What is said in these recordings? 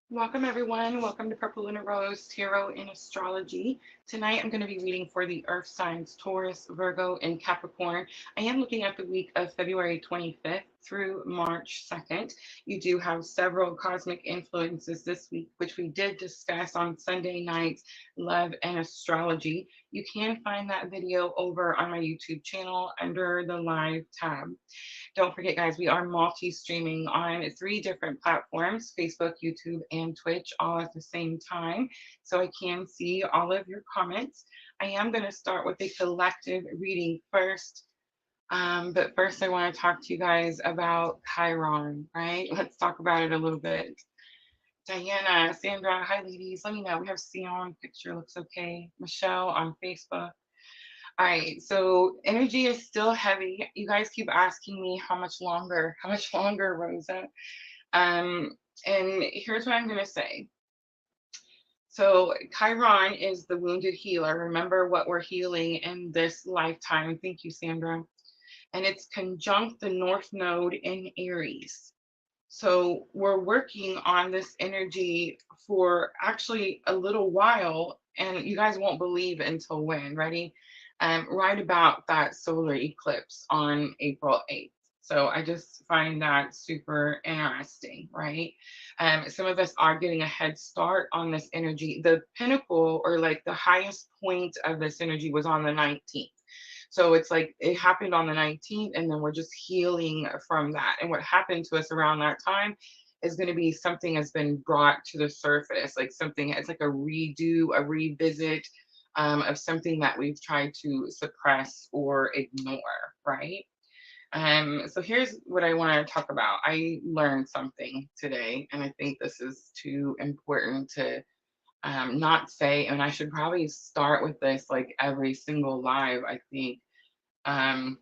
Welcome everyone. Welcome to purplelunarose Tarot and Astrology. Tonight I'm going to be reading for the Earth signs Taurus, Virgo, and Capricorn. I am looking at the week of February 25th through March 2nd. You do have several cosmic influences this week, which we did discuss on Sunday night's Love and Astrology. You can find that video over on my YouTube channel under the live tab. Don't forget, guys, we are multi-streaming on 3 different platforms, Facebook, YouTube, and Twitch, all at the same time. So I can see all of your comments. I am going to start with a collective reading first. But first, I want to talk to you guys about Chiron, right? Let's talk about it a little bit. Diana, Sandra, hi, ladies. Let me know. We have Sion, picture looks okay. Michelle on Facebook. All right, so energy is still heavy. You guys keep asking me how much longer? How much longer, Rosa? Um, and here's what I'm gonna say. So Chiron is the wounded healer. Remember what we're healing in this lifetime. Thank you, Sandra. And it's conjunct the North Node in Aries. So we're working on this energy for actually a little while, and you guys won't believe until when. Ready? Right about that solar eclipse on April 8th. So I just find that super interesting, right? Some of us are getting a head start on this energy. The pinnacle, or like the highest point of this energy, was on the 19th. So it's like it happened on the 19th, and then we're just healing from that. And what happened to us around that time is going to be something has been brought to the surface, like something, it's like a redo, a revisit of something that we've tried to suppress or ignore, right? So here's what I want to talk about. I learned something today, and I think this is too important to not say, and I should probably start with this like every single live, I think. Um,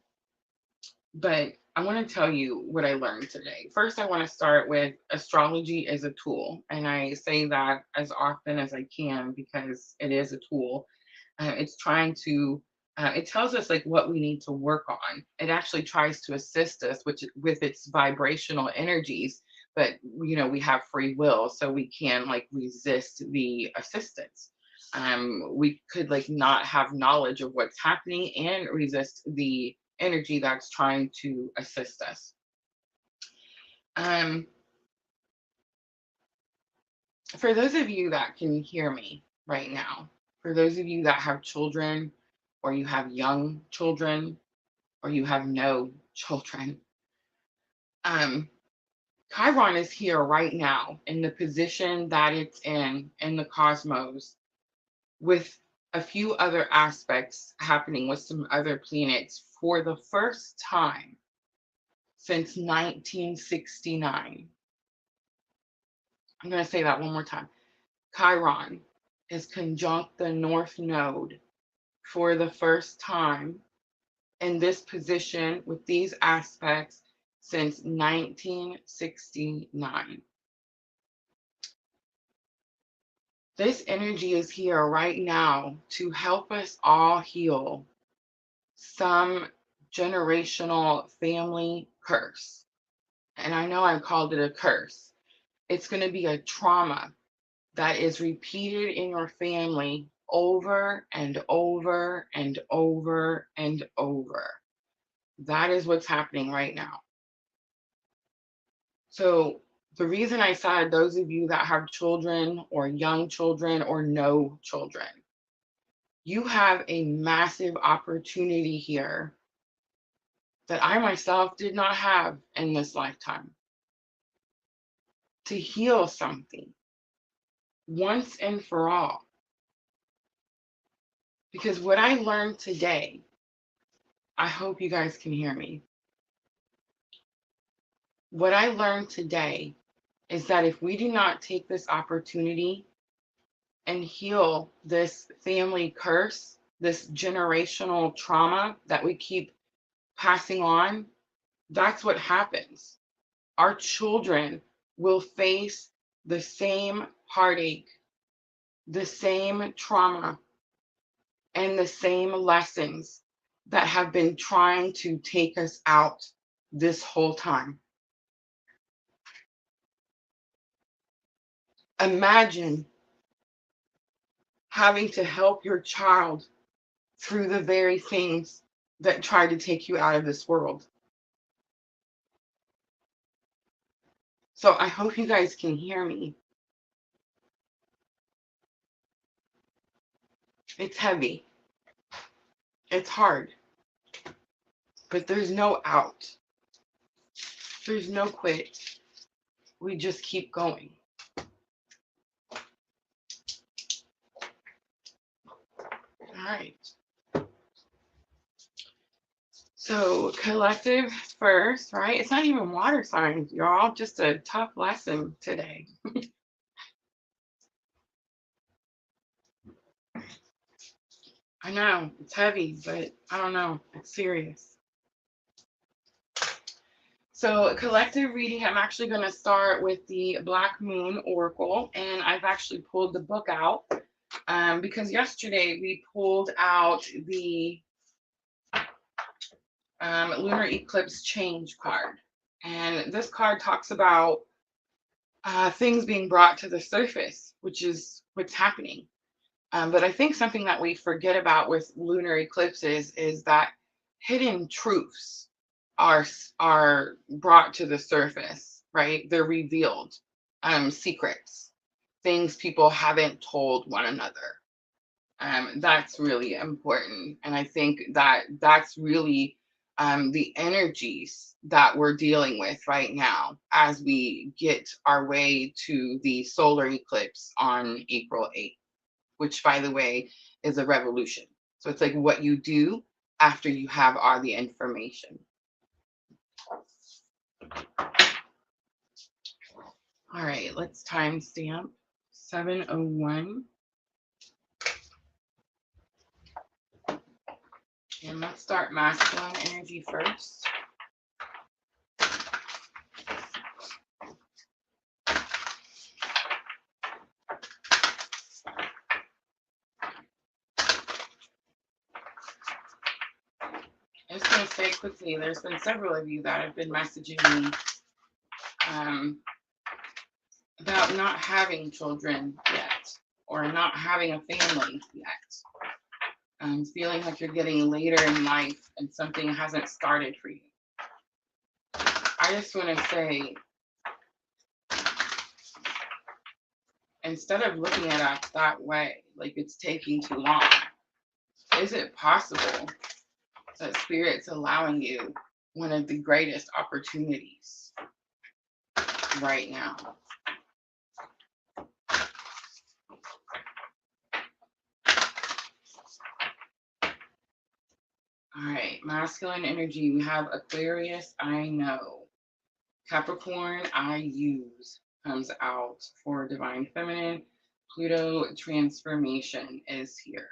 but I want to tell you what I learned today. First, I want to start with astrology is a tool, and I say that as often as I can because it is a tool. It's trying to it tells us like what we need to work on. It actually tries to assist us with its vibrational energies, but we have free will, so we can like resist the assistance. We could like not have knowledge of what's happening and resist the energy that's trying to assist us. um, for those of you that can hear me right now, for those of you that have children, or you have young children, or you have no children, um, Chiron is here right now in the position that it's in the cosmos, with a few other aspects happening with some other planets for the first time since 1969. I'm going to say that one more time. Chiron is conjunct the North Node for the first time in this position with these aspects since 1969. This energy is here right now to help us all heal some generational family curse. And I know I called it a curse. It's going to be a trauma that is repeated in your family over and over and over and over. That is what's happening right now. So, the reason I said those of you that have children or young children or no children, you have a massive opportunity here that I myself did not have in this lifetime to heal something once and for all. Because what I learned today, I hope you guys can hear me. What I learned today is that if we do not take this opportunity and heal this family curse, this generational trauma that we keep passing on, that's what happens. Our children will face the same heartache, the same trauma, and the same lessons that have been trying to take us out this whole time. Imagine having to help your child through the very things that try to take you out of this world. So I hope you guys can hear me. It's heavy. It's hard. But there's no out. There's no quit. We just keep going. All right. So collective first, right? It's not even water signs, y'all. Just a tough lesson today. I know it's heavy, but I don't know. It's serious. So collective reading, I'm actually going to start with the Black Moon Oracle, and I've actually pulled the book out because yesterday we pulled out the lunar eclipse change card. And this card talks about things being brought to the surface, which is what's happening. But I think something that we forget about with lunar eclipses is that hidden truths are brought to the surface, right? They're revealed, secrets, things people haven't told one another. That's really important, and I think that that's really the energies that we're dealing with right now as we get our way to the solar eclipse on April 8th, which, by the way, is a revolution. So it's like what you do after you have all the information. All right, let's timestamp 7:01. And let's start masculine energy first. I'm just going to say quickly, there's been several of you that have been messaging me about not having children yet, or not having a family yet. Feeling like you're getting later in life and something hasn't started for you. I just want to say, instead of looking at it that way, like it's taking too long, is it possible that Spirit's allowing you one of the greatest opportunities right now? All right, masculine energy, we have Aquarius, I know. Capricorn, I use, comes out for divine feminine. Pluto transformation is here.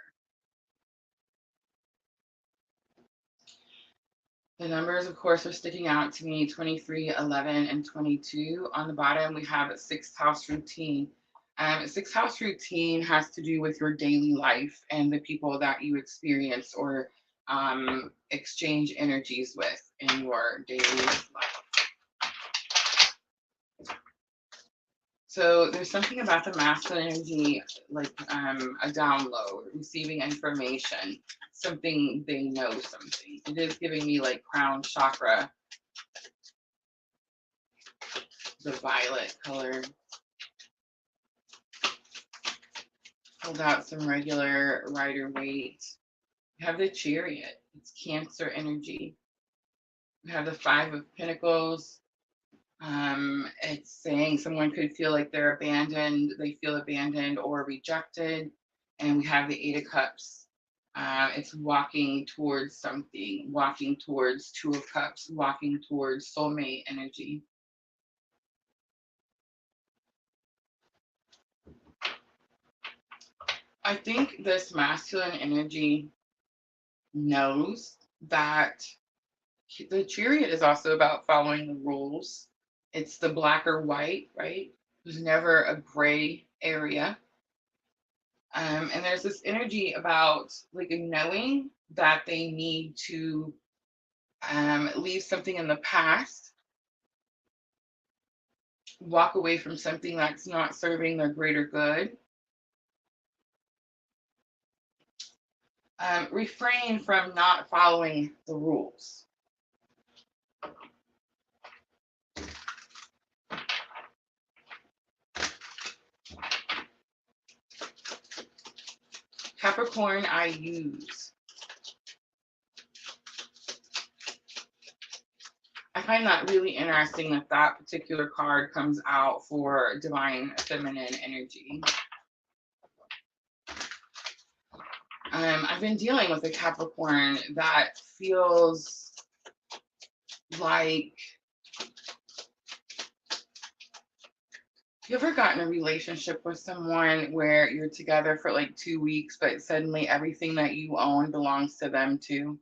The numbers, of course, are sticking out to me: 23, 11, and 22. On the bottom, we have a sixth house routine. Sixth house routine has to do with your daily life and the people that you experience or exchange energies with in your daily life. So there's something about the masculine energy, like a download, receiving information, something they know something. It is giving me like crown chakra, the violet color. Pulled out some regular Rider-Waite. We have the Chariot. It's Cancer energy. We have the Five of Pentacles. It's saying someone could feel like they're abandoned, they feel abandoned or rejected. And we have the Eight of Cups. It's walking towards something, walking towards Two of Cups, walking towards soulmate energy. I think this masculine energy knows that the Chariot is also about following the rules. It's the black or white, right? There's never a gray area. And there's this energy about like knowing that they need to leave something in the past walk away from something that's not serving their greater good. Refrain from not following the rules. Capricorn, I use. I find that really interesting that that particular card comes out for divine feminine energy. I've been dealing with a Capricorn that feels like, you ever gotten a relationship with someone where you're together for like 2 weeks, but suddenly everything that you own belongs to them too?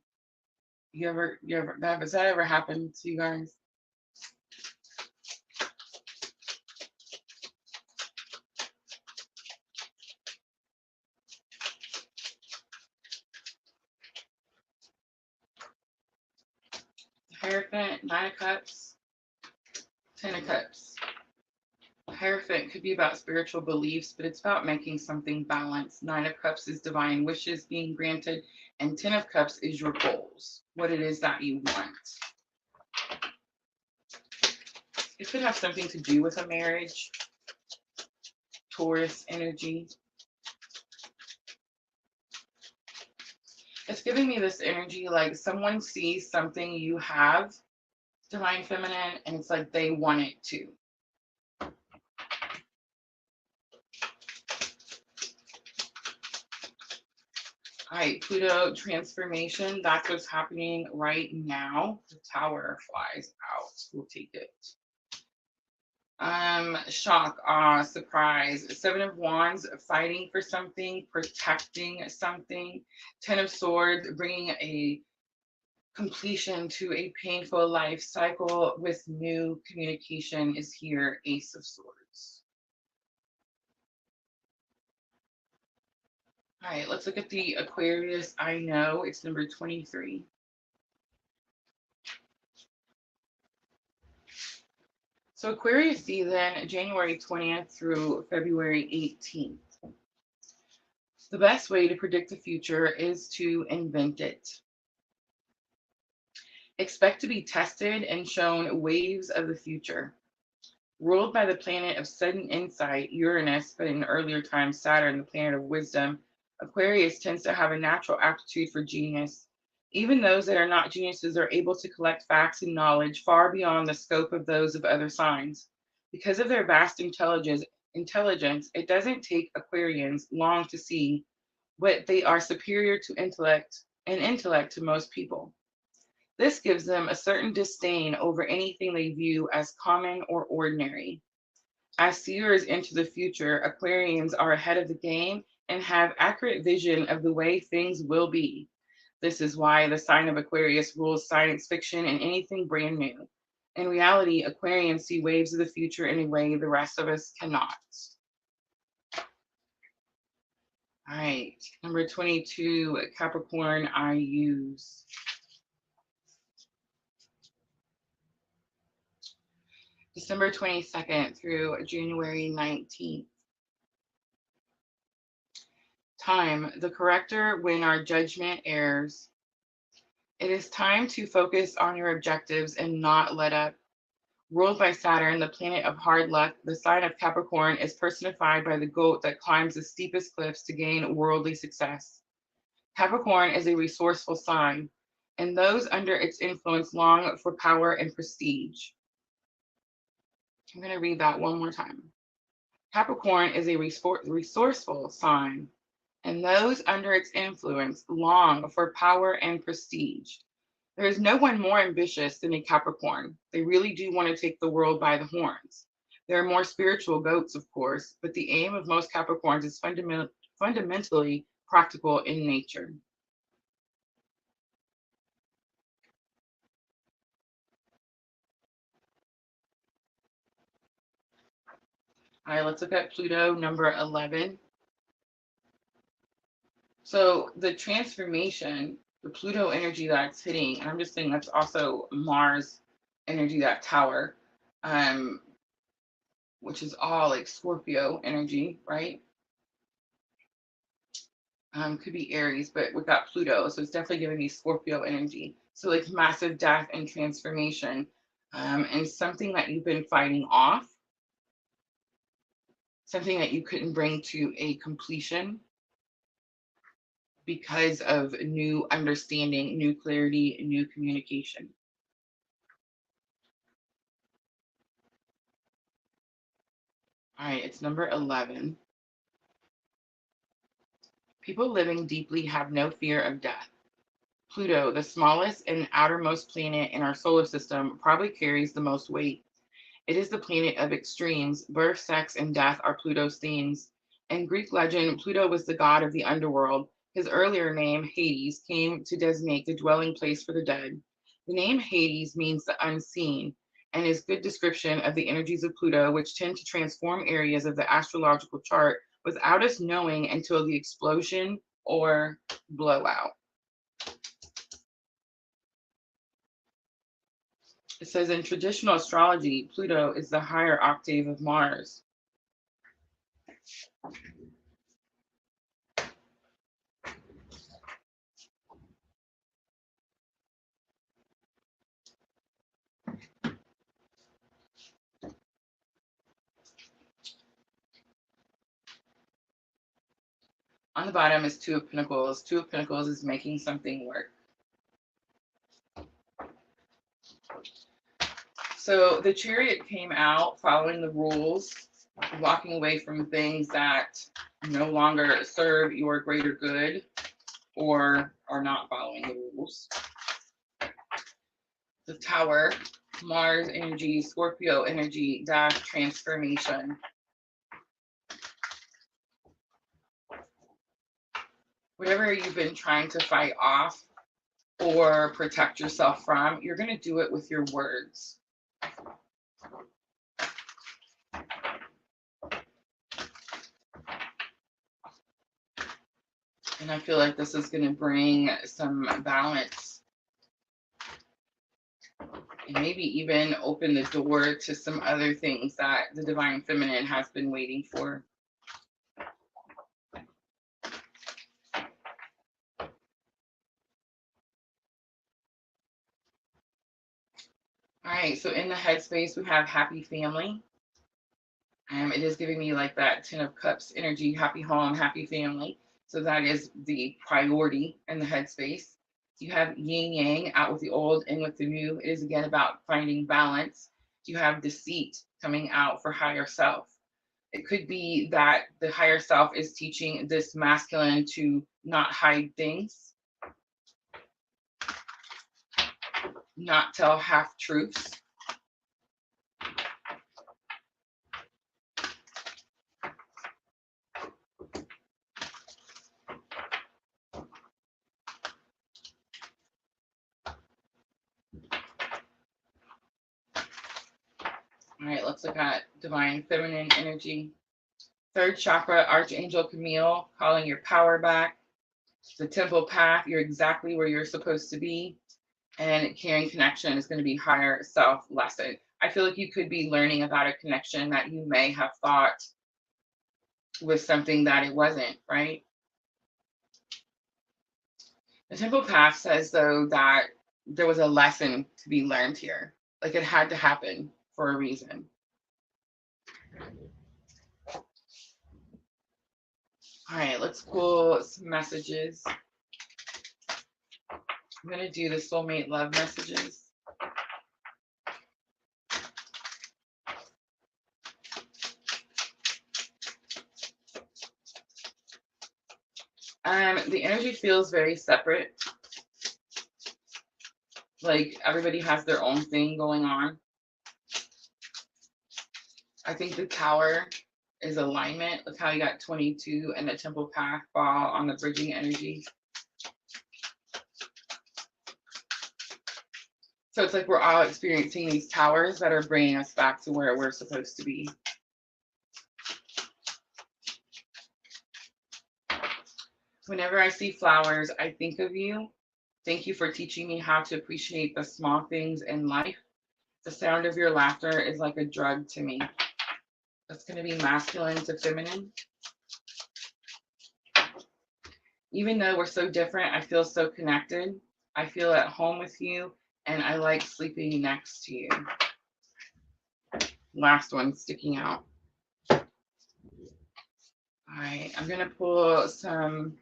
Has that ever happened to you guys? Hierophant, Nine of Cups, Ten of Cups. Hierophant could be about spiritual beliefs, but it's about making something balanced. Nine of Cups is divine wishes being granted, and Ten of Cups is your goals, what it is that you want. It could have something to do with a marriage. Taurus energy. It's giving me this energy like someone sees something you have, divine feminine, and it's like they want it too. All right, Pluto transformation. That's what's happening right now. The Tower flies out. We'll take it. Shock, awe, surprise. Seven of Wands, fighting for something, protecting something. Ten of Swords, bringing a completion to a painful life cycle with new communication is here. Ace of Swords. All right, let's look at the Aquarius. I know it's number 23. So Aquarius season, January 20th through February 18th. The best way to predict the future is to invent it. Expect to be tested and shown waves of the future. Ruled by the planet of sudden insight, Uranus, but in earlier times Saturn, the planet of wisdom, Aquarius tends to have a natural aptitude for genius. Even those that are not geniuses are able to collect facts and knowledge far beyond the scope of those of other signs. Because of their vast intelligence, it doesn't take Aquarians long to see what they are superior to intellect to most people. This gives them a certain disdain over anything they view as common or ordinary. As seers into the future, Aquarians are ahead of the game and have accurate vision of the way things will be. This is why the sign of Aquarius rules science fiction and anything brand new. In reality, Aquarians see waves of the future in a way the rest of us cannot. All right, number 22, Capricorn, I use. December 22nd through January 19th. Time, the corrector when our judgment errs. It is time to focus on your objectives and not let up. Ruled by Saturn, the planet of hard luck, the sign of Capricorn is personified by the goat that climbs the steepest cliffs to gain worldly success. Capricorn is a resourceful sign, and those under its influence long for power and prestige. I'm going to read that one more time. Capricorn is a resourceful sign, and those under its influence long for power and prestige. There is no one more ambitious than a Capricorn. They really do want to take the world by the horns. There are more spiritual goats, of course, but the aim of most Capricorns is fundamentally practical in nature. All right, let's look at Pluto, number 11. So the transformation, the Pluto energy that's hitting, and I'm just saying that's also Mars energy, that tower. which is all like Scorpio energy, right? Could be Aries, but with that Pluto, so it's definitely giving me Scorpio energy. So like massive death and transformation, and something that you've been fighting off, something that you couldn't bring to a completion because of new understanding, new clarity, new communication. All right, it's number 11. People living deeply have no fear of death. Pluto, the smallest and outermost planet in our solar system, probably carries the most weight. It is the planet of extremes. Birth, sex, and death are Pluto's themes. In Greek legend, Pluto was the god of the underworld. His earlier name, Hades, came to designate the dwelling place for the dead. The name Hades means the unseen and is a good description of the energies of Pluto, which tend to transform areas of the astrological chart without us knowing until the explosion or blowout. It says in traditional astrology, Pluto is the higher octave of Mars. On the bottom is Two of Pentacles. Two of Pentacles is making something work. So the Chariot came out following the rules, walking away from things that no longer serve your greater good or are not following the rules. The Tower, Mars energy, Scorpio energy, dash transformation. Whatever you've been trying to fight off or protect yourself from, you're going to do it with your words. And I feel like this is going to bring some balance and maybe even open the door to some other things that the Divine Feminine has been waiting for. All right, so in the headspace, we have happy family. It is giving me like that 10 of Cups energy, happy home, happy family. So that is the priority in the headspace. You have yin yang, out with the old, in with the new. It is again about finding balance. You have deceit coming out for higher self. It could be that the higher self is teaching this masculine to not hide things, not tell half truths. All right, let's look at Divine Feminine energy. Third chakra, Archangel Camille, calling your power back. The temple path, you're exactly where you're supposed to be. And carrying connection is going to be higher self lesson. I feel like you could be learning about a connection that you may have thought was something that it wasn't, right? The temple path says, though, that there was a lesson to be learned here. Like it had to happen for a reason. All right, let's pull some messages. I'm going to do the soulmate love messages. The energy feels very separate. Like everybody has their own thing going on. I think the Tower is alignment. Look how you got 22 and the temple path fall on the bridging energy. So it's like we're all experiencing these towers that are bringing us back to where we're supposed to be. Whenever I see flowers, I think of you. Thank you for teaching me how to appreciate the small things in life. The sound of your laughter is like a drug to me. That's going to be masculine to feminine. Even though we're so different, I feel so connected. I feel at home with you, and I like sleeping next to you. Last one sticking out. All right, I'm going to pull some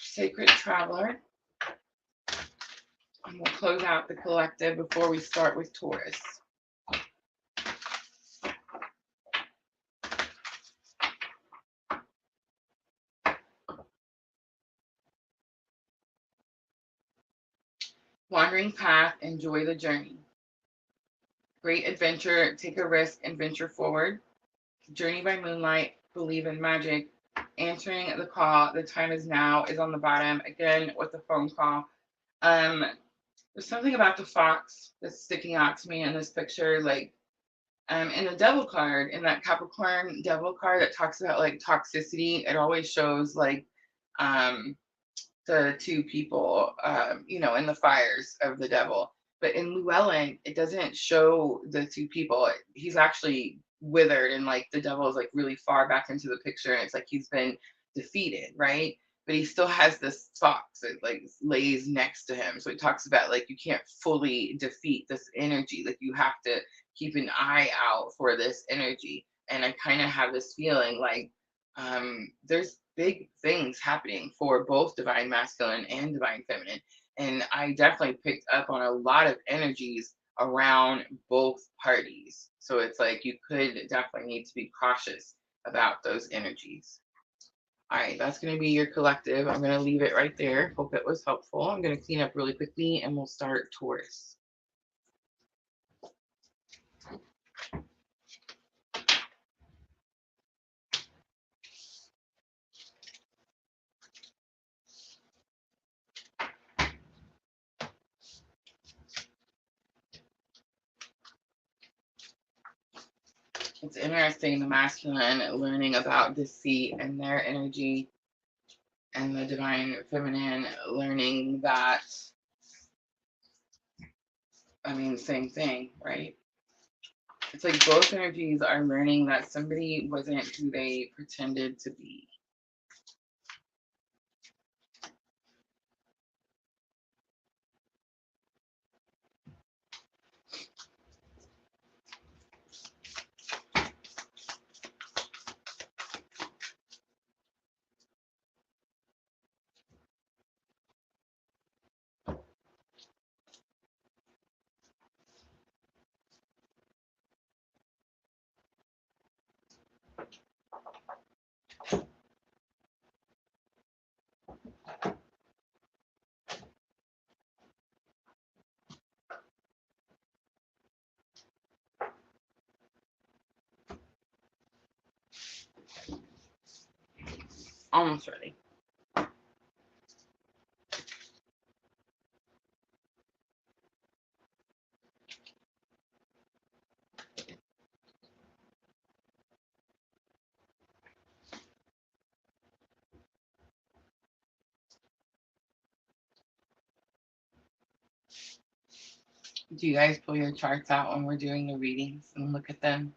Sacred Traveler. And we'll close out the collective before we start with Taurus. Wandering path, enjoy the journey. Great adventure, take a risk and venture forward. Journey by moonlight, believe in magic. Answering the call, the time is now, is on the bottom, again with the phone call. There's something about the fox that's sticking out to me in this picture, like in the devil card, in that Capricorn devil card that talks about like toxicity. It always shows like the two people, you know, in the fires of the devil. But in Llewellyn, it doesn't show the two people. He's actually withered, and like the devil is like really far back into the picture, and it's like he's been defeated, right? But he still has this fox that like lays next to him. So it talks about like you can't fully defeat this energy. Like you have to keep an eye out for this energy. And I kind of have this feeling like there's big things happening for both divine masculine and divine feminine. And I definitely picked up on a lot of energies around both parties. So it's like you could definitely need to be cautious about those energies. All right, that's going to be your collective. I'm going to leave it right there. Hope it was helpful. I'm going to clean up really quickly and we'll start Taurus. It's interesting, the masculine learning about deceit and their energy, and the divine feminine learning that, I mean, same thing, right? It's like both energies are learning that somebody wasn't who they pretended to be. Almost ready. Do you guys pull your charts out when we're doing the readings and look at them?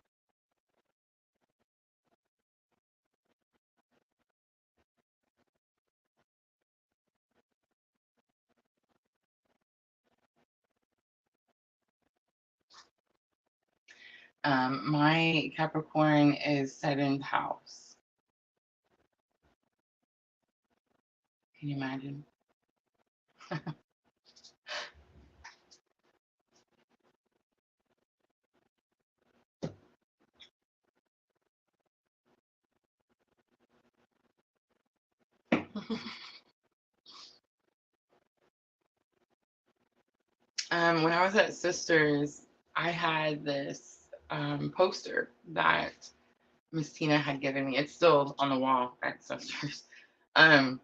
My Capricorn is 7th house. Can you imagine? When I was at Sisters, I had this poster that Miss Tina had given me. It's still on the wall at Sisters. And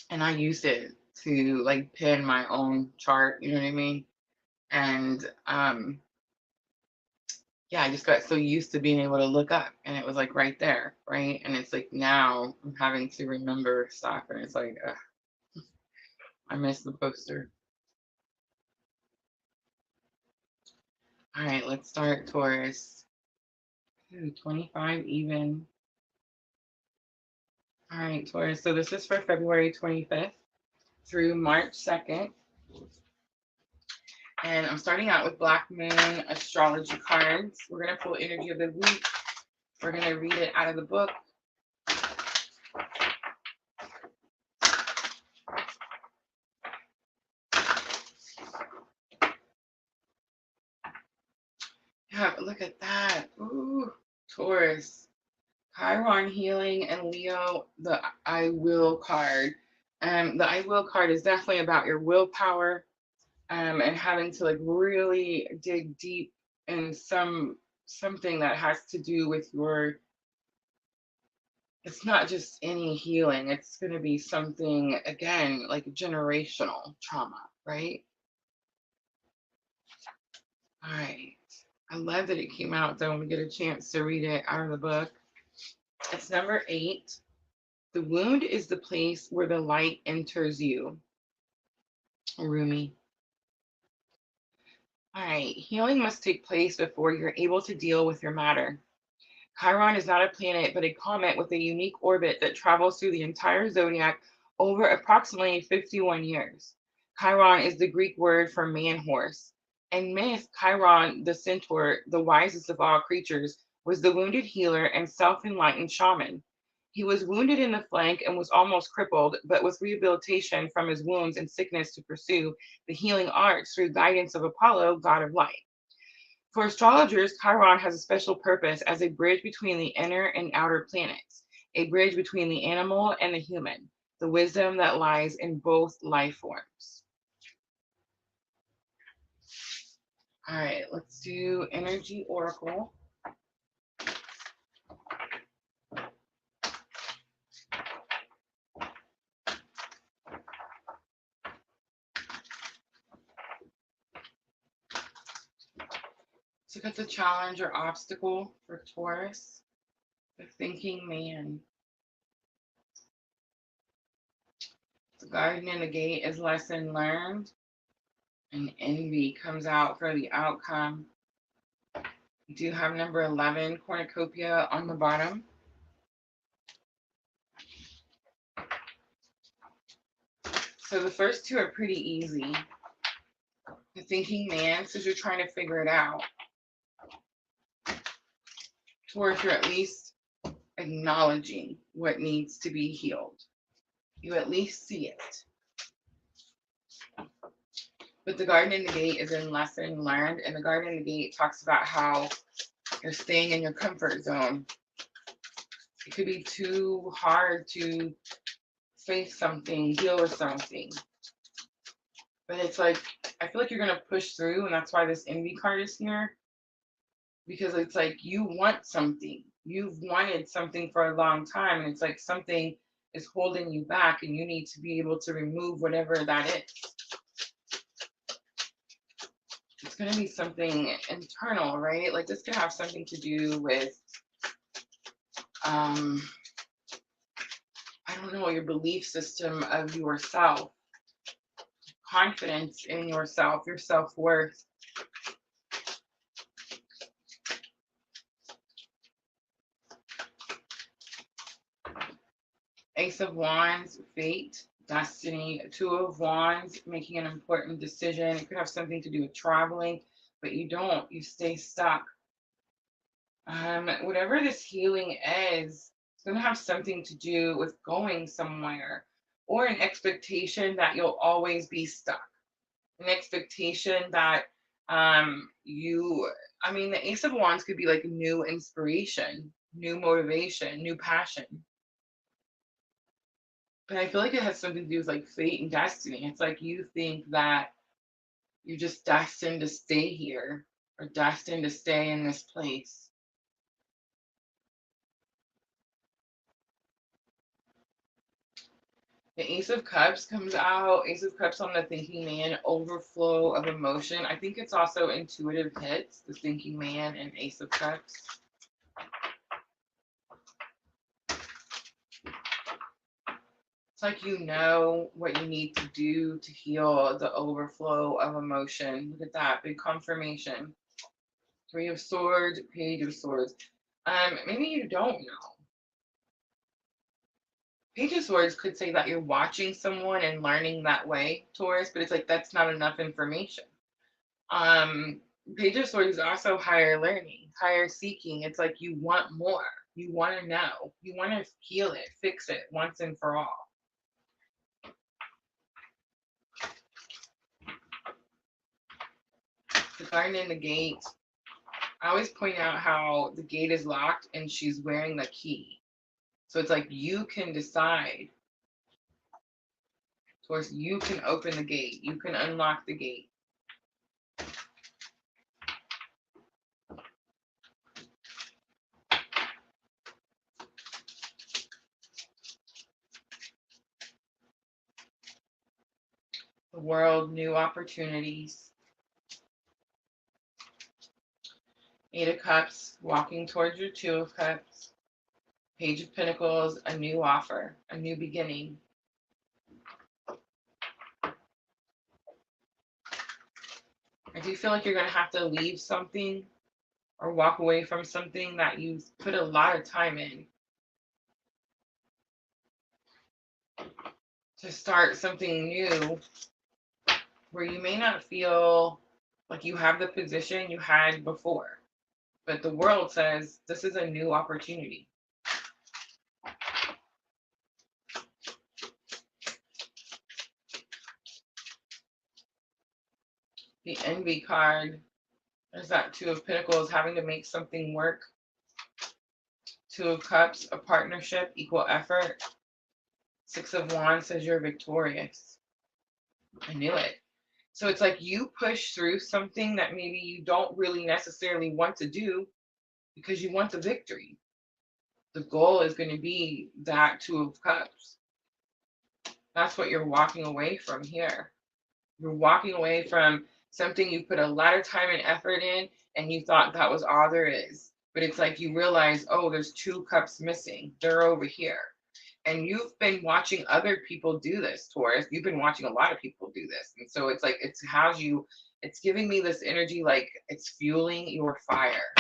I used it to like pin my own chart, you know what I mean? And yeah, I just got so used to being able to look up and it was like right there, right? And it's like now I'm having to remember stuff and it's like, I miss the poster. All right, let's start Taurus. Ooh, 25 even. All right, Taurus. So this is for February 25th through March 2nd. And I'm starting out with Black Moon astrology cards. We're going to pull energy of the week. We're going to read it out of the book. Yeah, look at that. Ooh, Taurus. Chiron healing and Leo, the I will card. The I will card is definitely about your willpower and having to like really dig deep in something that has to do with your, it's not just any healing, it's going to be something again like generational trauma, right? All right. I love that it came out though when we get a chance to read it out of the book. It's number 8. The wound is the place where the light enters you. Rumi. All right. Healing must take place before you're able to deal with your matter. Chiron is not a planet, but a comet with a unique orbit that travels through the entire zodiac over approximately 51 years. Chiron is the Greek word for man horse. In myth, Chiron, the centaur, the wisest of all creatures, was the wounded healer and self enlightened shaman. He was wounded in the flank and was almost crippled, but with rehabilitation from his wounds and sickness to pursue the healing arts through guidance of Apollo, god of light. For astrologers, Chiron has a special purpose as a bridge between the inner and outer planets, a bridge between the animal and the human, the wisdom that lies in both life forms. All right, let's do Energy Oracle. Let's look at the challenge or obstacle for Taurus, the thinking man. The garden in the gate is lesson learned, and envy comes out for the outcome. We do have number 11, cornucopia, on the bottom. So the first two are pretty easy. The thinking man says you're trying to figure it out. Taurus, you're at least acknowledging what needs to be healed. You at least see it. But the garden in the gate is in lesson learned, and the garden in the gate talks about how you're staying in your comfort zone. It could be too hard to face something, deal with something. But it's like, I feel like you're going to push through, and that's why this envy card is here. Because it's like you want something. You've wanted something for a long time, and it's like something is holding you back, and you need to be able to remove whatever that is. It's going to be something internal, right? Like this could have something to do with, I don't know, your belief system of yourself, confidence in yourself, your self-worth. Ace of Wands, fate, destiny. Two of Wands, making an important decision. It could have something to do with traveling, but you don't. You stay stuck. Whatever this healing is, it's going to have something to do with going somewhere or an expectation that you'll always be stuck. An expectation that the Ace of Wands could be like new inspiration, new motivation, new passion. But I feel like it has something to do with like fate and destiny. It's like you think that you're just destined to stay here or destined to stay in this place. The Ace of Cups comes out. Ace of Cups on the thinking man, overflow of emotion. I think it's also intuitive hits, the thinking man and Ace of Cups. It's like you know what you need to do to heal the overflow of emotion. Look at that, big confirmation. Three of Swords, Page of Swords. Maybe you don't know. Page of Swords could say that you're watching someone and learning that way, Taurus, but it's like that's not enough information. Um, Page of Swords is also higher learning, higher seeking. It's like you want more. You want to know. You want to heal it, fix it once and for all. The Garden in the Gate. I always point out how the gate is locked and she's wearing the key. So it's like you can decide. Of course, you can open the gate. You can unlock the gate. The world, new opportunities. Eight of Cups, walking towards your Two of Cups. Page of Pentacles, a new offer, a new beginning. I do feel like you're going to have to leave something or walk away from something that you've put a lot of time in to start something new where you may not feel like you have the position you had before. But the world says this is a new opportunity. The Envy card. There's that Two of Pentacles, having to make something work. Two of Cups, a partnership, equal effort. Six of Wands says you're victorious. I knew it. So it's like you push through something that maybe you don't really necessarily want to do because you want the victory. The goal is going to be that Two of Cups. That's what you're walking away from here. You're walking away from something you put a lot of time and effort in and you thought that was all there is. But it's like you realize, oh, there's two cups missing. They're over here. And you've been watching other people do this, Taurus. You've been watching a lot of people do this. And so it's like, it's giving me this energy like it's fueling your fire.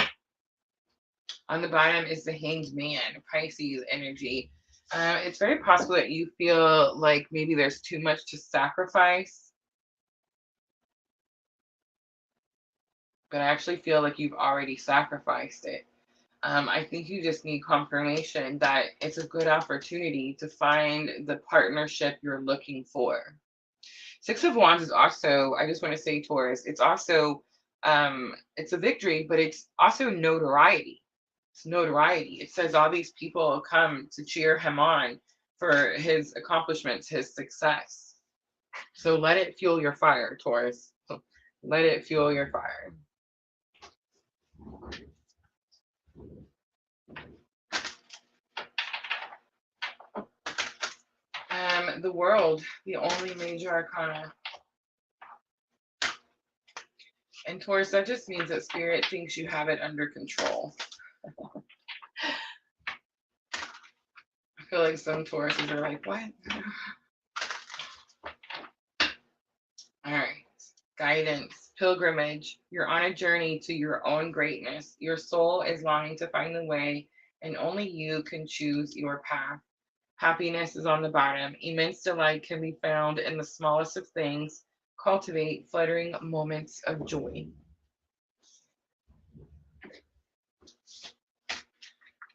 On the bottom is the Hanged Man, Pisces energy. It's very possible that you feel like maybe there's too much to sacrifice. But I actually feel like you've already sacrificed it. I think you just need confirmation that it's a good opportunity to find the partnership you're looking for. Six of Wands is also, I just want to say, Taurus, it's also, it's a victory, but it's also notoriety. It's notoriety. It says all these people come to cheer him on for his accomplishments, his success. So let it fuel your fire, Taurus. Let it fuel your fire. The World, the only major arcana. And Taurus, that just means that Spirit thinks you have it under control. I feel like some Tauruses are like, what? All right. Guidance, pilgrimage. You're on a journey to your own greatness. Your soul is longing to find the way, and only you can choose your path. Happiness is on the bottom. Immense delight can be found in the smallest of things. Cultivate fluttering moments of joy.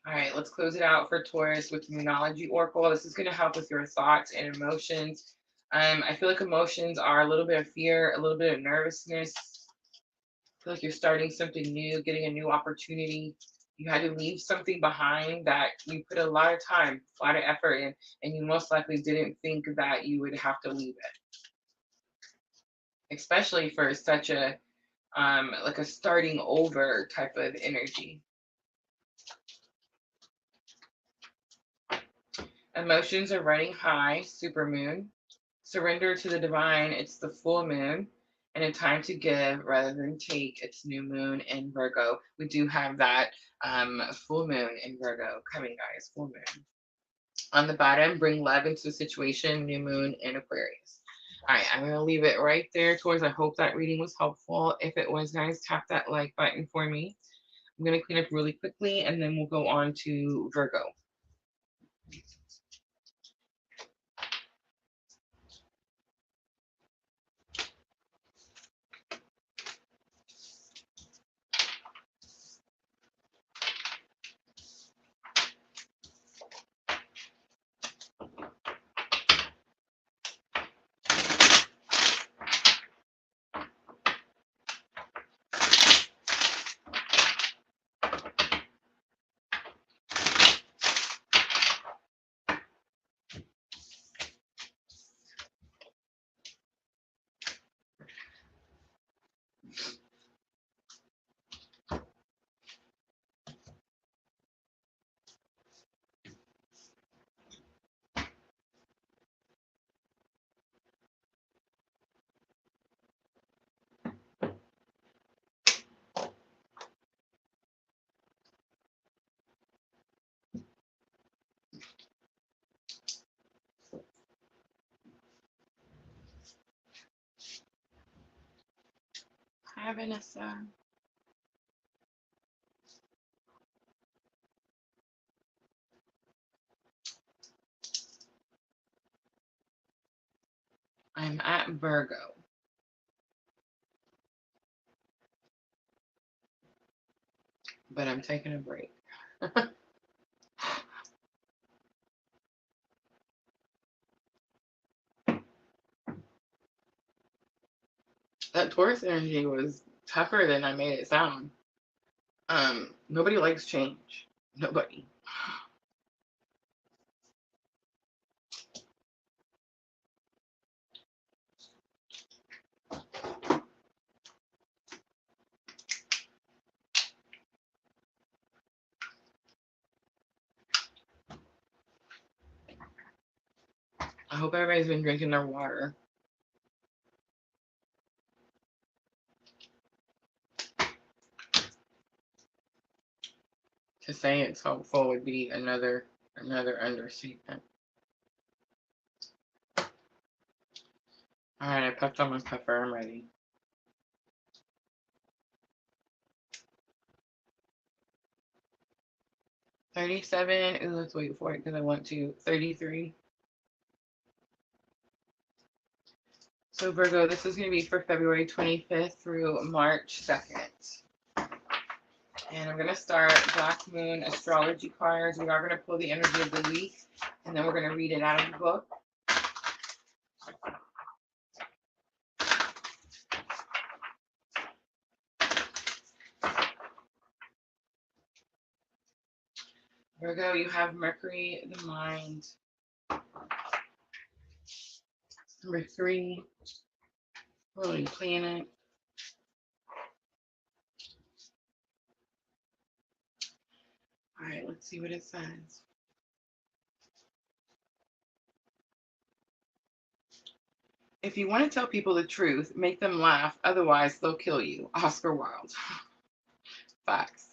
All right, let's close it out for Taurus with Moonology Oracle. This is going to help with your thoughts and emotions. I feel like emotions are a little bit of fear, a little bit of nervousness. I feel like you're starting something new, getting a new opportunity. You had to leave something behind that you put a lot of time, a lot of effort in, and you most likely didn't think that you would have to leave it. Especially for such a, like a starting over type of energy. Emotions are running high, supermoon. Surrender to the divine, it's the full moon. And a time to give rather than take, it's new moon in Virgo. We do have that full moon in Virgo coming, guys, full moon. On the bottom, bring love into the situation, new moon in Aquarius. All right, I'm going to leave it right there, Taurus. I hope that reading was helpful. If it was, guys, tap that like button for me. I'm going to clean up really quickly, and then we'll go on to Virgo. Hi, Vanessa. I'm at Virgo. But I'm taking a break. That Taurus energy was tougher than I made it sound. Nobody likes change. Nobody. I hope everybody's been drinking their water. To say it's hopeful would be another understatement. All right, I puffed on my puffer. I'm ready. $37. Ooh, let's wait for it because I want to. $33. So Virgo, this is going to be for February 25th through March 2nd. And I'm going to start Black Moon Astrology cards. We are going to pull the energy of the week, and then we're going to read it out of the book. Virgo, you have Mercury, the mind. Number 3, ruling planet. All right, let's see what it says. If you want to tell people the truth, make them laugh. Otherwise, they'll kill you. Oscar Wilde. Facts.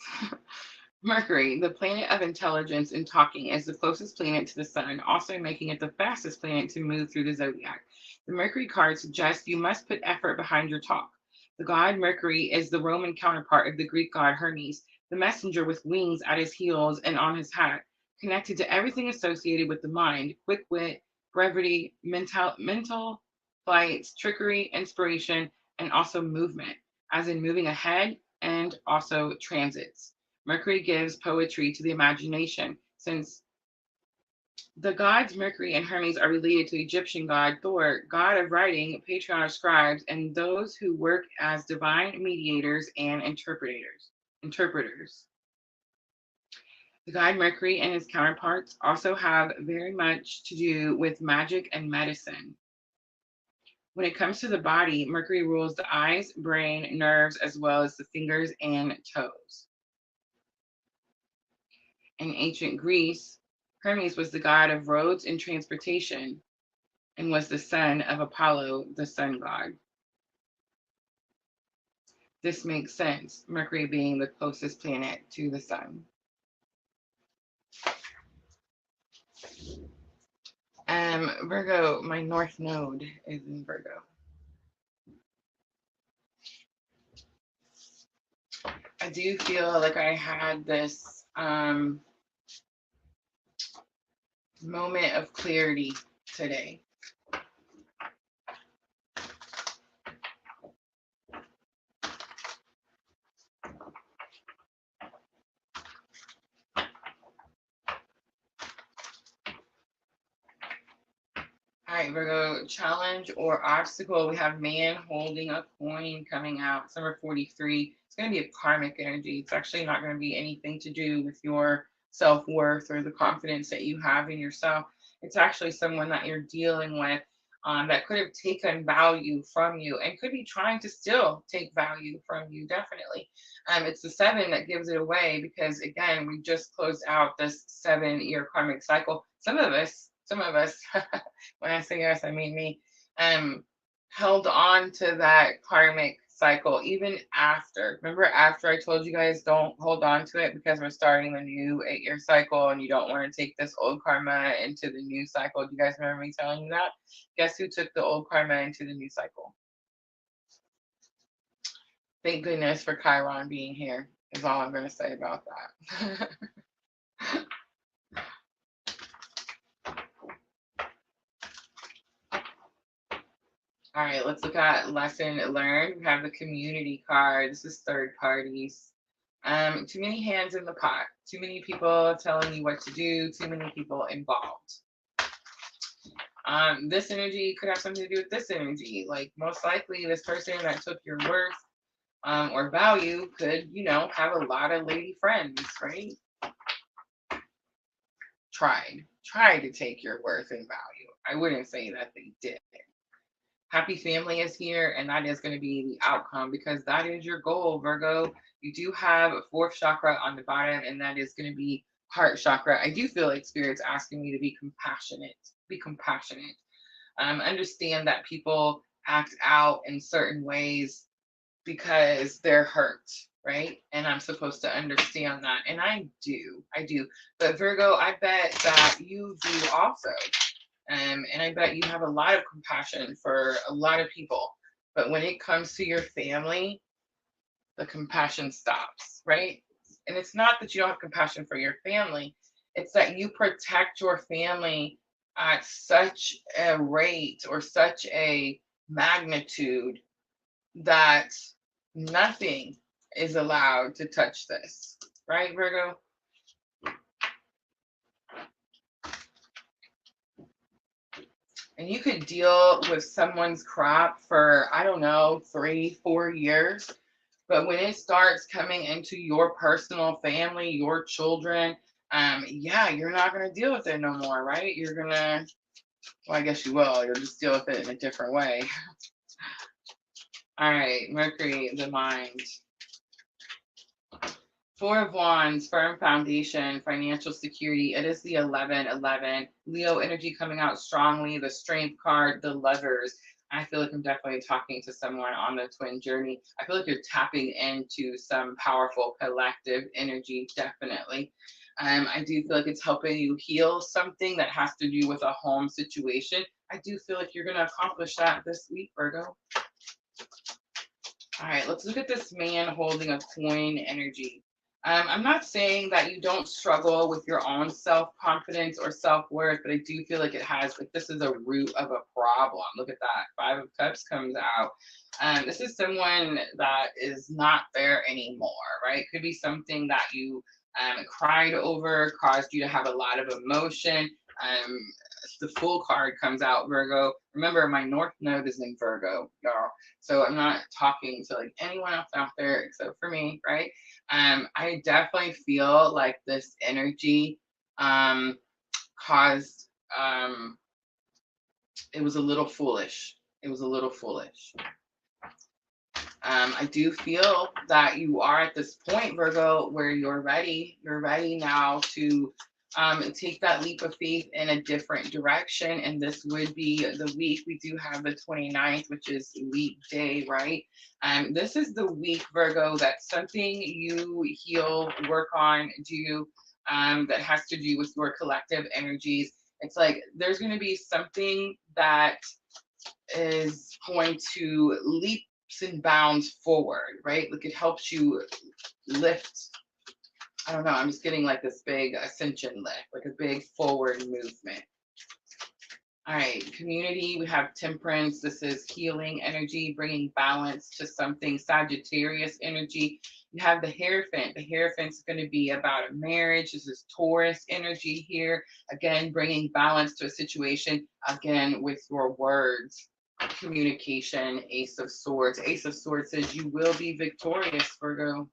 Mercury, the planet of intelligence and talking, is the closest planet to the sun, also making it the fastest planet to move through the zodiac. The Mercury card suggests you must put effort behind your talk. The god Mercury is the Roman counterpart of the Greek god Hermes, the messenger with wings at his heels and on his hat, connected to everything associated with the mind: quick wit, brevity, mental flights, trickery, inspiration, and also movement, as in moving ahead and also transits. Mercury gives poetry to the imagination, since the gods Mercury and Hermes are related to Egyptian god Thor, god of writing, patron of scribes, and those who work as divine mediators and interpreters. The god Mercury and his counterparts also have very much to do with magic and medicine. When it comes to the body, Mercury rules the eyes, brain, nerves, as well as the fingers and toes. In ancient Greece, Hermes was the god of roads and transportation and was the son of Apollo, the sun god. This makes sense, Mercury being the closest planet to the sun. Virgo, my North Node is in Virgo. I do feel like I had this moment of clarity today. All right, Virgo, challenge or obstacle. We have man holding a coin coming out. It's number 43. It's going to be a karmic energy. It's actually not going to be anything to do with your self-worth or the confidence that you have in yourself. It's actually someone that you're dealing with that could have taken value from you and could be trying to still take value from you, definitely. It's the 7 that gives it away because, again, we just closed out this 7-year karmic cycle. Some of us, when I say us, I mean me, held on to that karmic cycle even after. Remember, after I told you guys don't hold on to it because we're starting the new 8-year cycle and you don't want to take this old karma into the new cycle. Do you guys remember me telling you that? Guess who took the old karma into the new cycle? Thank goodness for Chiron being here, is all I'm going to say about that. All right, let's look at lesson learned. We have the community card. This is third parties. Too many hands in the pot. Too many people telling you what to do. Too many people involved. This energy could have something to do with this energy. Like, most likely this person that took your worth or value could, have a lot of lady friends, right? Tried to take your worth and value. I wouldn't say that they did. Happy family is here, and that is going to be the outcome because that is your goal, Virgo. You do have a 4th chakra on the bottom, and that is going to be heart chakra. I do feel like Spirit's asking me to be compassionate. Be compassionate. Understand that people act out in certain ways because they're hurt, right? And I'm supposed to understand that, and I do. But Virgo, I bet that you do also. And I bet you have a lot of compassion for a lot of people. But when it comes to your family, the compassion stops, right? And it's not that you don't have compassion for your family. It's that you protect your family at such a rate or such a magnitude that nothing is allowed to touch this, right, Virgo? And you could deal with someone's crap for, I don't know, 3-4 years. But when it starts coming into your personal family, your children, yeah, you're not going to deal with it no more, right? You're going to, well, I guess you will. You'll just deal with it in a different way. All right, Mercury, the mind. 4 of Wands, firm foundation, financial security. It is the 11-11. Leo energy coming out strongly. The Strength card, the Lovers. I feel like I'm definitely talking to someone on the twin journey. I feel like you're tapping into some powerful collective energy, definitely. I do feel like it's helping you heal something that has to do with a home situation. I do feel like you're going to accomplish that this week, Virgo. All right, let's look at this man holding a coin energy. I'm not saying that you don't struggle with your own self-confidence or self-worth, but I do feel like it has, like, this is a root of a problem. Look at that. 5 of Cups comes out. This is someone that is not there anymore, right? Could be something that you cried over, caused you to have a lot of emotion. The Fool card comes out, Virgo. Remember, my North Node is in Virgo, y'all. So I'm not talking to like anyone else out there except for me, right? I definitely feel like this energy caused, it was a little foolish. I do feel that you are at this point, Virgo, where you're ready. You're ready now to take that leap of faith in a different direction. And this would be the week. We do have the 29th, which is leap day, right? This is the week, Virgo, that's something you heal, work on, do that has to do with your collective energies. It's like there's going to be something that is going to leaps and bounds forward, right? Like it helps you lift. I don't know. I'm just getting like this big ascension lift, like a big forward movement. All right, community, we have temperance. This is healing energy, bringing balance to something. Sagittarius energy. You have the Hierophant. The Hierophant's going to be about a marriage. This is Taurus energy here. Again, bringing balance to a situation. Again, with your words, communication. Ace of Swords. Ace of Swords says you will be victorious, Virgo.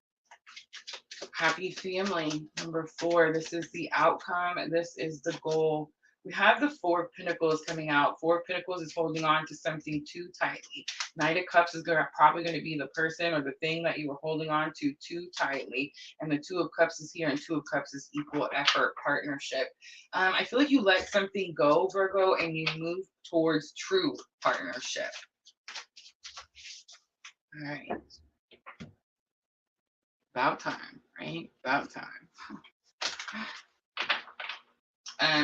Happy family. Number 4, this is the outcome. This is the goal. We have the 4 of Pentacles coming out. 4 of Pentacles is holding on to something too tightly. Knight of Cups is probably going to be the person or the thing that you were holding on to too tightly. And the 2 of Cups is here, and 2 of Cups is equal effort, partnership. I feel like you let something go, Virgo, and you move towards true partnership. All right. About time, right? About time.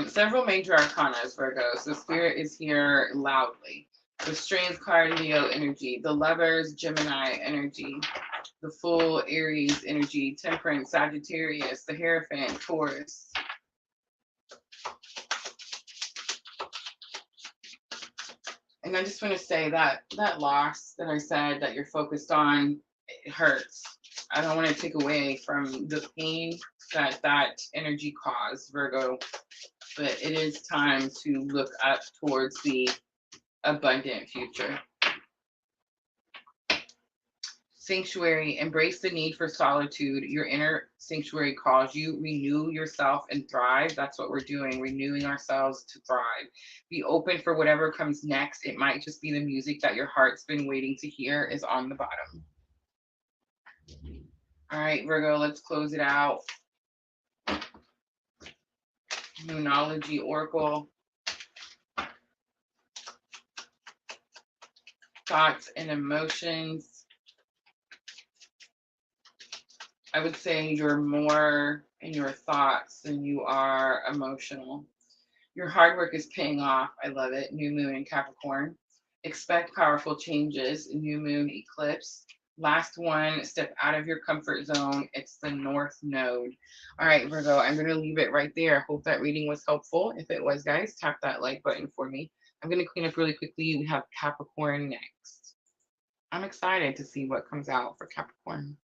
Several major arcanas, Virgo. So Spirit is here loudly. The Strength card, Leo energy. The Lovers, Gemini energy. The Fool, Aries energy. Temperance, Sagittarius. The Hierophant, Taurus. And I just want to say that that loss that I said that you're focused on, it hurts. I don't want to take away from the pain that that energy caused, Virgo. But it is time to look up towards the abundant future. Sanctuary, embrace the need for solitude. Your inner sanctuary calls you. Renew yourself and thrive. That's what we're doing, renewing ourselves to thrive. Be open for whatever comes next. It might just be the music that your heart's been waiting to hear is on the bottom. All right, Virgo, let's close it out. Moonology Oracle. Thoughts and emotions. I would say you're more in your thoughts than you are emotional. Your hard work is paying off. I love it. New moon in Capricorn. Expect powerful changes. New moon eclipse. Last one, step out of your comfort zone. It's the North Node. All right, Virgo, I'm going to leave it right there. I hope that reading was helpful. If it was, guys, tap that like button for me. I'm going to clean up really quickly. We have Capricorn next. I'm excited to see what comes out for Capricorn.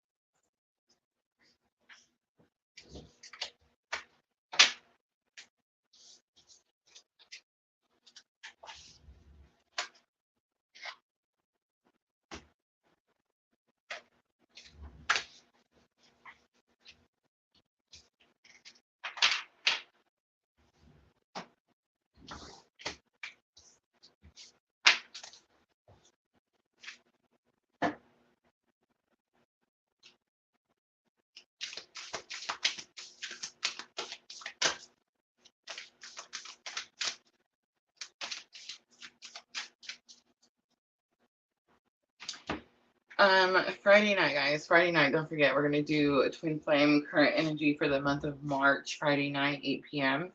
Friday night, guys. Friday night, don't forget, we're going to do a twin flame current energy for the month of March, Friday night, 8 p.m.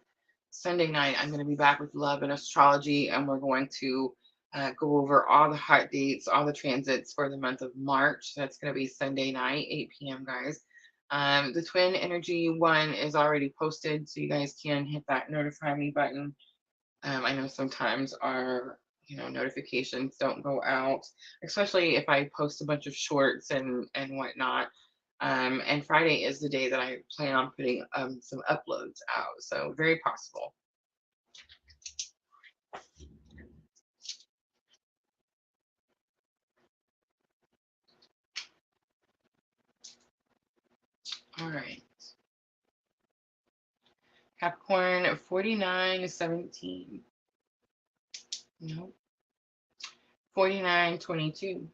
Sunday night, I'm going to be back with love and astrology, and we're going to go over all the hot dates, all the transits for the month of March. That's going to be Sunday night, 8 p.m., guys. The twin energy one is already posted, so you guys can hit that notify me button. I know sometimes our notifications don't go out, especially if I post a bunch of shorts and whatnot. And Friday is the day that I plan on putting some uploads out, so very possible. All right. Capricorn 49:17. Nope. 49:22.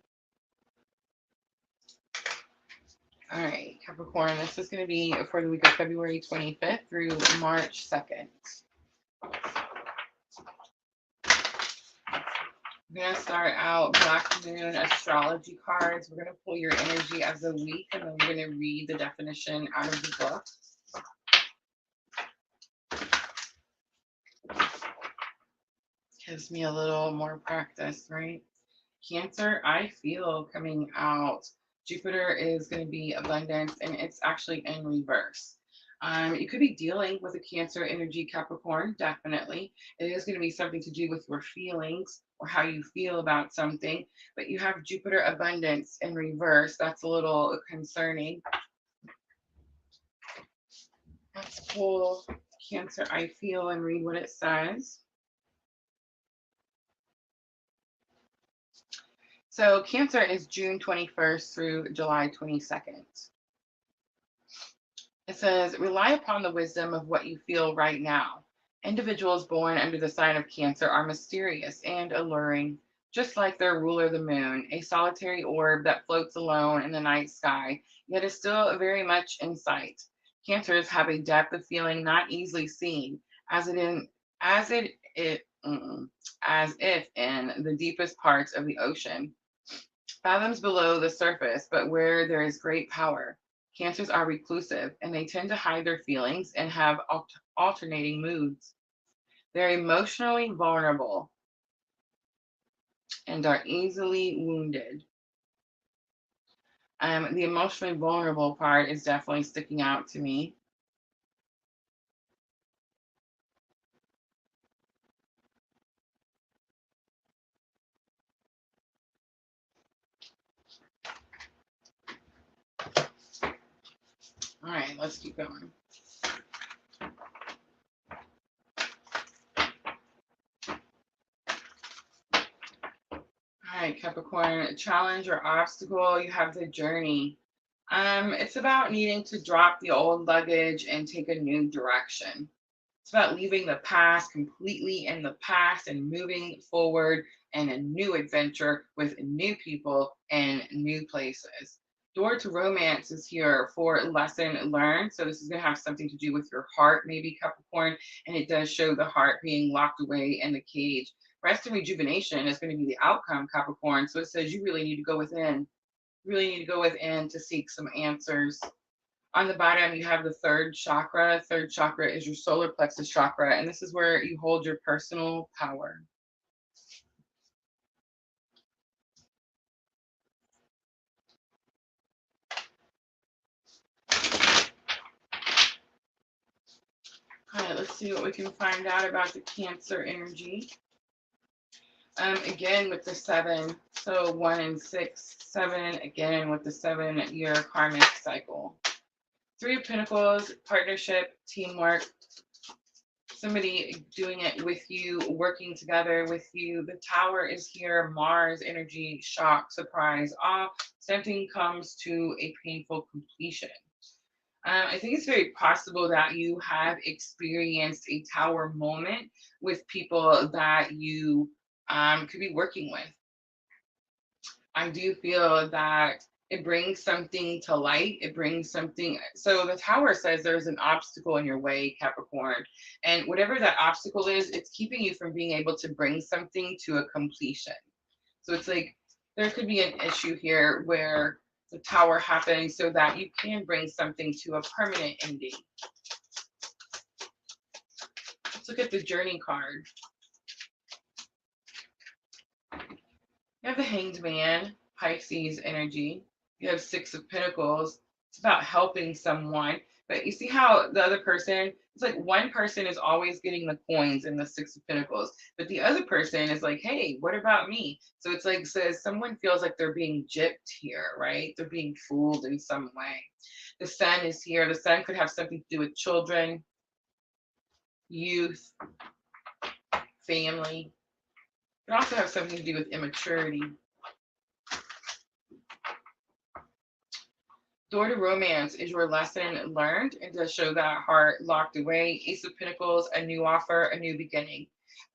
All right, Capricorn, this is going to be for the week of February 25th through March 2nd. We're going to start out Black Moon astrology cards. We're going to pull your energy as a week, and then we're going to read the definition out of the book. Gives me a little more practice, right? Cancer, I feel coming out. Jupiter is going to be abundance, and it's actually in reverse. You could be dealing with a Cancer energy, Capricorn, definitely. It is going to be something to do with your feelings or how you feel about something, but you have Jupiter abundance in reverse. That's a little concerning. Let's pull Cancer, I feel, and read what it says. So Cancer is June 21st through July 22nd. It says, rely upon the wisdom of what you feel right now. Individuals born under the sign of Cancer are mysterious and alluring, just like their ruler, the moon, a solitary orb that floats alone in the night sky, yet is still very much in sight. Cancers have a depth of feeling not easily seen, as it in as it as if in the deepest parts of the ocean, fathoms below the surface, but where there is great power. Cancers are reclusive and they tend to hide their feelings and have alternating moods. They're emotionally vulnerable and are easily wounded. The emotionally vulnerable part is definitely sticking out to me. All right, let's keep going. All right, Capricorn, challenge or obstacle, you have the journey. It's about needing to drop the old luggage and take a new direction. It's about leaving the past completely in the past and moving forward in a new adventure with new people and new places. Door to romance is here for lesson learned. So this is going to have something to do with your heart, maybe Capricorn, and it does show the heart being locked away in the cage. Rest and rejuvenation is going to be the outcome, Capricorn. So it says you really need to go within, really need to go within to seek some answers. On the bottom, you have the third chakra. Third chakra is your solar plexus chakra, and this is where you hold your personal power. All right, let's see what we can find out about the Cancer energy. Again, with the 7, so 1 and 6, 7, again with the 7-year karmic cycle. 3 of Pentacles, partnership, teamwork, somebody doing it with you, working together with you. The Tower is here, Mars energy, shock, surprise, awe. Something comes to a painful completion. I think it's very possible that you have experienced a Tower moment with people that you could be working with. I do feel that it brings something to light. It brings something. So the Tower says there's an obstacle in your way, Capricorn. And whatever that obstacle is, it's keeping you from being able to bring something to a completion. So it's like there could be an issue here where the Tower happens so that you can bring something to a permanent ending. Let's look at the Journey card. You have the Hanged Man, Pisces energy. You have 6 of Pentacles. It's about helping someone. But you see how the other person, it's like one person is always getting the coins in the 6 of Pentacles, but the other person is like, hey, what about me? So it's like, says someone feels like they're being gypped here, right? They're being fooled in some way. The Sun is here. The Sun could have something to do with children, youth, family. It can also have something to do with immaturity. Door to romance is your lesson learned and does show that heart locked away. Ace of Pentacles, a new offer, a new beginning.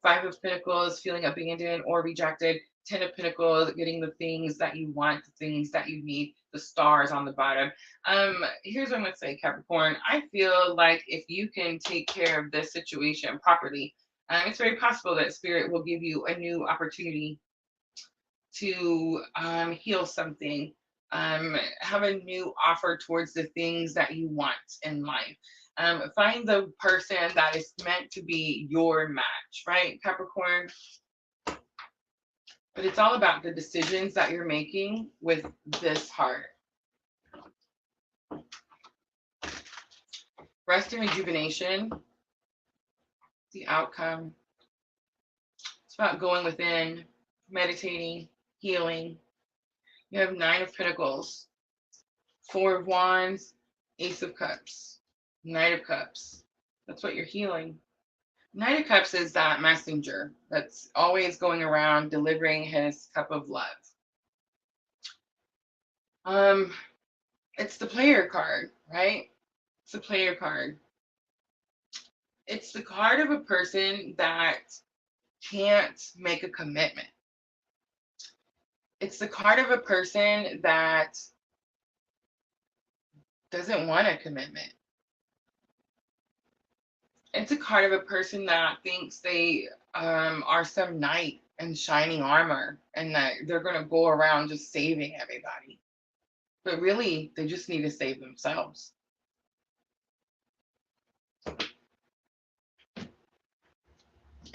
5 of Pentacles, feeling abandoned or rejected. 10 of Pentacles, getting the things that you want, the things that you need, the stars on the bottom. Here's what I'm going to say, Capricorn. I feel like if you can take care of this situation properly, it's very possible that Spirit will give you a new opportunity to heal something, have a new offer towards the things that you want in life. Find the person that is meant to be your match, right, Capricorn? But it's all about the decisions that you're making with this heart. Rest and rejuvenation, the outcome. It's about going within, meditating, healing. You have 9 of Pentacles, 4 of Wands, Ace of Cups, Knight of Cups. That's what you're healing. Knight of Cups is that messenger that's always going around delivering his cup of love. It's the player card, right? It's the player card. It's the card of a person that can't make a commitment. It's the card of a person that doesn't want a commitment. It's a card of a person that thinks they are some knight in shining armor and that they're going to go around just saving everybody. But really, they just need to save themselves.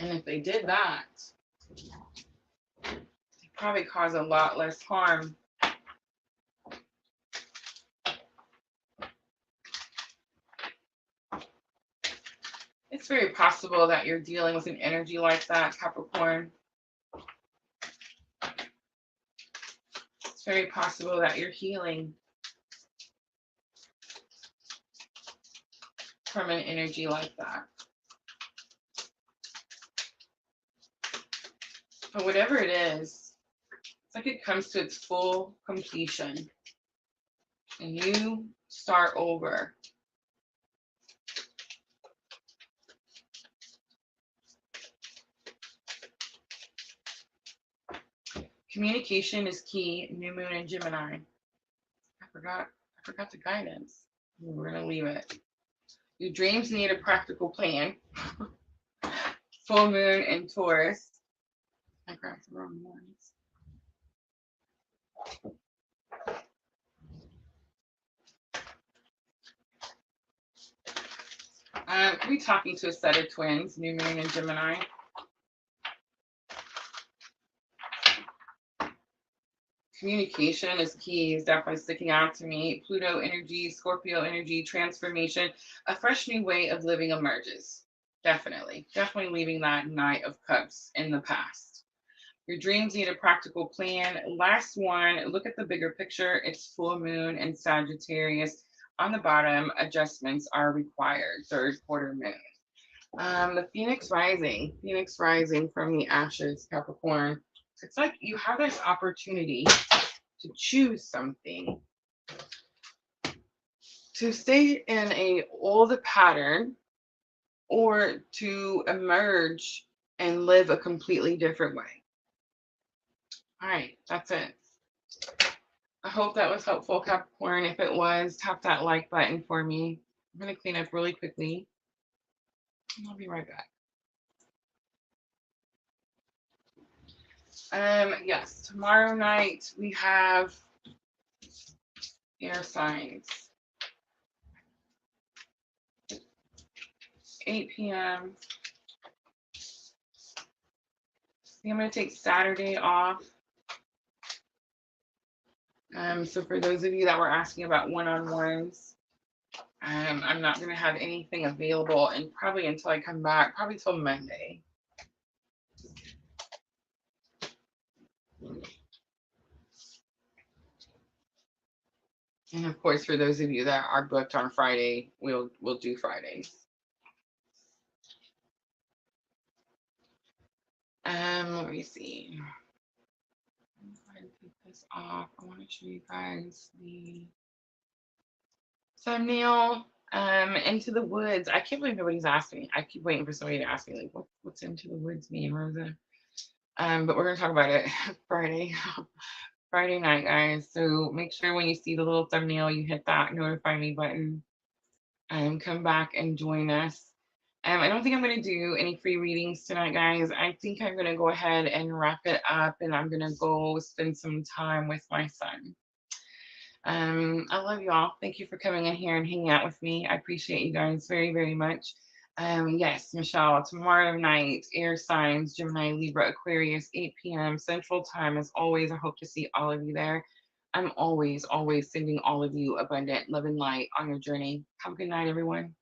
And if they did that, they'd probably cause a lot less harm. It's very possible that you're dealing with an energy like that, Capricorn. It's very possible that you're healing from an energy like that. But whatever it is, it's like it comes to its full completion. And you start over. Communication is key. New moon in Gemini. I forgot the guidance. We're gonna leave it. Your dreams need a practical plan. Full moon in Taurus. I grabbed the wrong ones. Could be talking to a set of twins. New moon in Gemini. Communication is key, is definitely sticking out to me. Pluto energy, Scorpio energy, transformation, a fresh new way of living emerges. Definitely leaving that Knight of Cups in the past. Your dreams need a practical plan. Last one, look at the bigger picture. It's full moon and Sagittarius. On the bottom, adjustments are required. Third quarter moon. The Phoenix rising from the ashes, Capricorn. It's like you have this opportunity to choose something, to stay in a old pattern or to emerge and live a completely different way. All right, that's it. I hope that was helpful, Capricorn. If it was, tap that like button for me. I'm going to clean up really quickly, and I'll be right back. Yes, tomorrow night we have air signs. 8 p.m. I'm going to take Saturday off. So for those of you that were asking about one-on-ones, I'm not going to have anything available and probably until I come back, probably till Monday. And of course, for those of you that are booked on Friday, we'll do Fridays. Let me see. I'm going to take this off. I want to show you guys the thumbnail. Into the Woods. I can't believe nobody's asked me. I keep waiting for somebody to ask me, like, what's Into the Woods mean, Rosa? But we're gonna talk about it Friday. Friday night, guys. So make sure when you see the little thumbnail, you hit that notify me button and come back and join us. I don't think I'm going to do any free readings tonight, guys. I think I'm going to go ahead and wrap it up, and I'm going to go spend some time with my son. I love y'all. Thank you for coming in here and hanging out with me. I appreciate you guys very, very much. Yes, Michelle, tomorrow night, air signs, Gemini, Libra, Aquarius, 8 p.m. Central Time. As always, I hope to see all of you there. I'm always, always sending all of you abundant love and light on your journey. Have a good night, everyone.